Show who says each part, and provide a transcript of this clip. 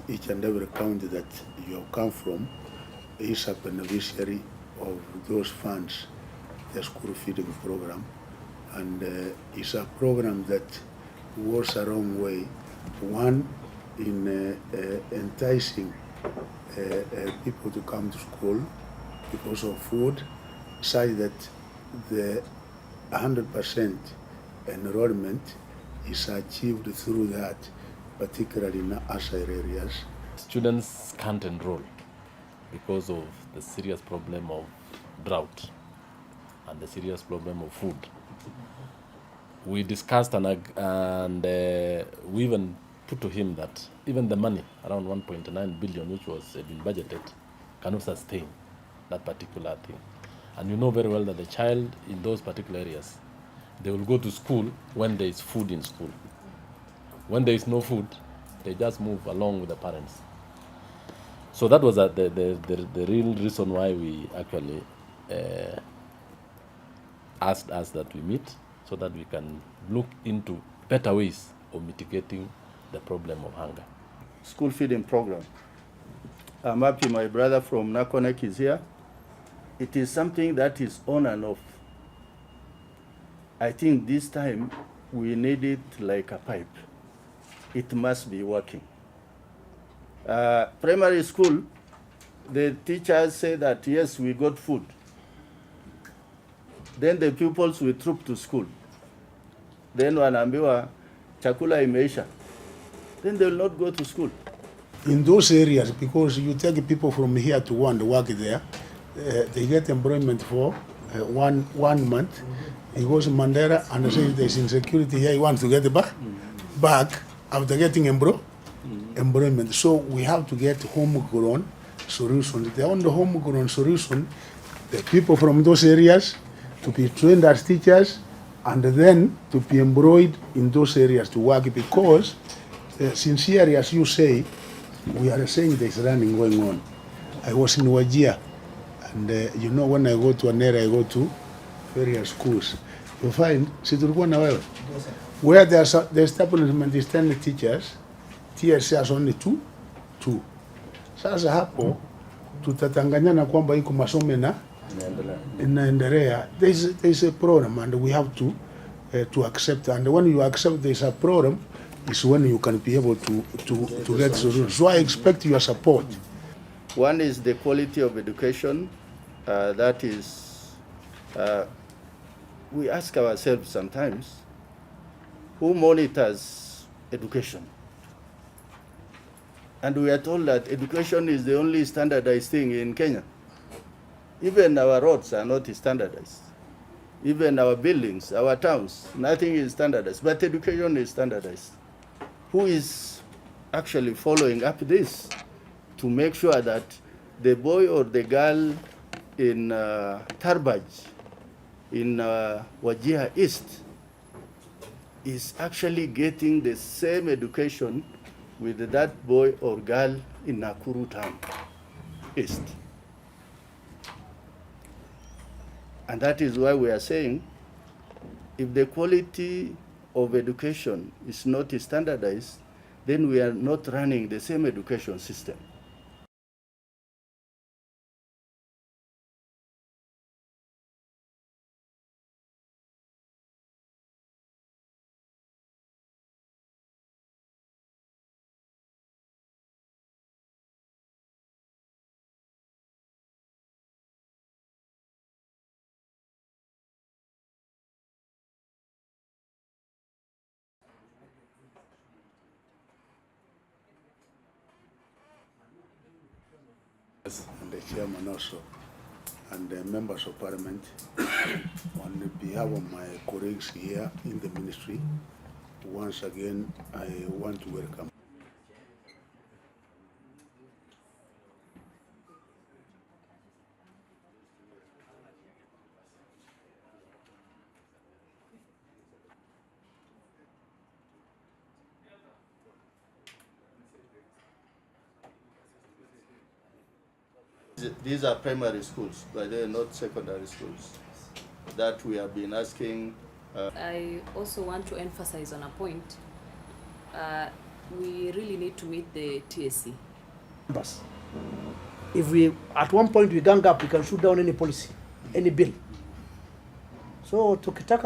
Speaker 1: each and every county that you have come from is a beneficiary of those funds, the school feeding program. And it's a program that works a wrong way. One, in enticing people to come to school because of food, such that the 100% enrollment is achieved through that, particularly in asile areas.
Speaker 2: Students can't enroll because of the serious problem of drought and the serious problem of food. We discussed and we even put to him that even the money, around 1.9 billion, which was been budgeted, cannot sustain that particular thing. And you know very well that the child in those particular areas, they will go to school when there is food in school. When there is no food, they just move along with the parents. So that was the real reason why we actually asked us that we meet, so that we can look into better ways of mitigating the problem of hunger.
Speaker 3: School feeding program. I'm happy my brother from Nakonek is here. It is something that is on and off. I think this time we need it like a pipe. It must be working. Primary school, the teachers say that yes, we got food. Then the pupils will troop to school. Then wanaambiwa chakula imeisha. Then they will not go to school.
Speaker 1: In those areas, because you take people from here to one to work there, they get employment for 1 month. He goes to Mandera and says there's insecurity here. He wants to get back after getting employment. So we have to get homegrown solutions. The only homegrown solution, the people from those areas to be trained as teachers and then to be employed in those areas to work, because sincerely, as you say, we are saying there's running going on. I was in Wajir, and you know, when I go to an area, I go to various schools. You find, where the establishment is 10 teachers, TSS only two. Sasa hapo tutatanganyana kwamba iko masomo inaendelea. There's a problem, and we have to accept. And when you accept there's a problem, is when you can be able to get solutions. So I expect your support.
Speaker 3: One is the quality of education. That is, we ask ourselves sometimes, who monitors education? And we are told that education is the only standardized thing in Kenya. Even our roads are not standardized. Even our buildings, our towns, nothing is standardized, but education is standardized. Who is actually following up this to make sure that the boy or the girl in Tarbaj, in Wajir East, is actually getting the same education with that boy or girl in Nakuru town East? And that is why we are saying, if the quality of education is not standardized, then we are not running the same education system.
Speaker 1: And the chairman also, and the members of parliament, on behalf of my colleagues here in the ministry, once again, I want to welcome.
Speaker 3: These are primary schools, but they're not secondary schools that we have been asking.
Speaker 4: I also want to emphasize on a point. we really need to meet the TSC.
Speaker 5: If we, at one point we gang up, we can shoot down any policy, any bill. So tukitaka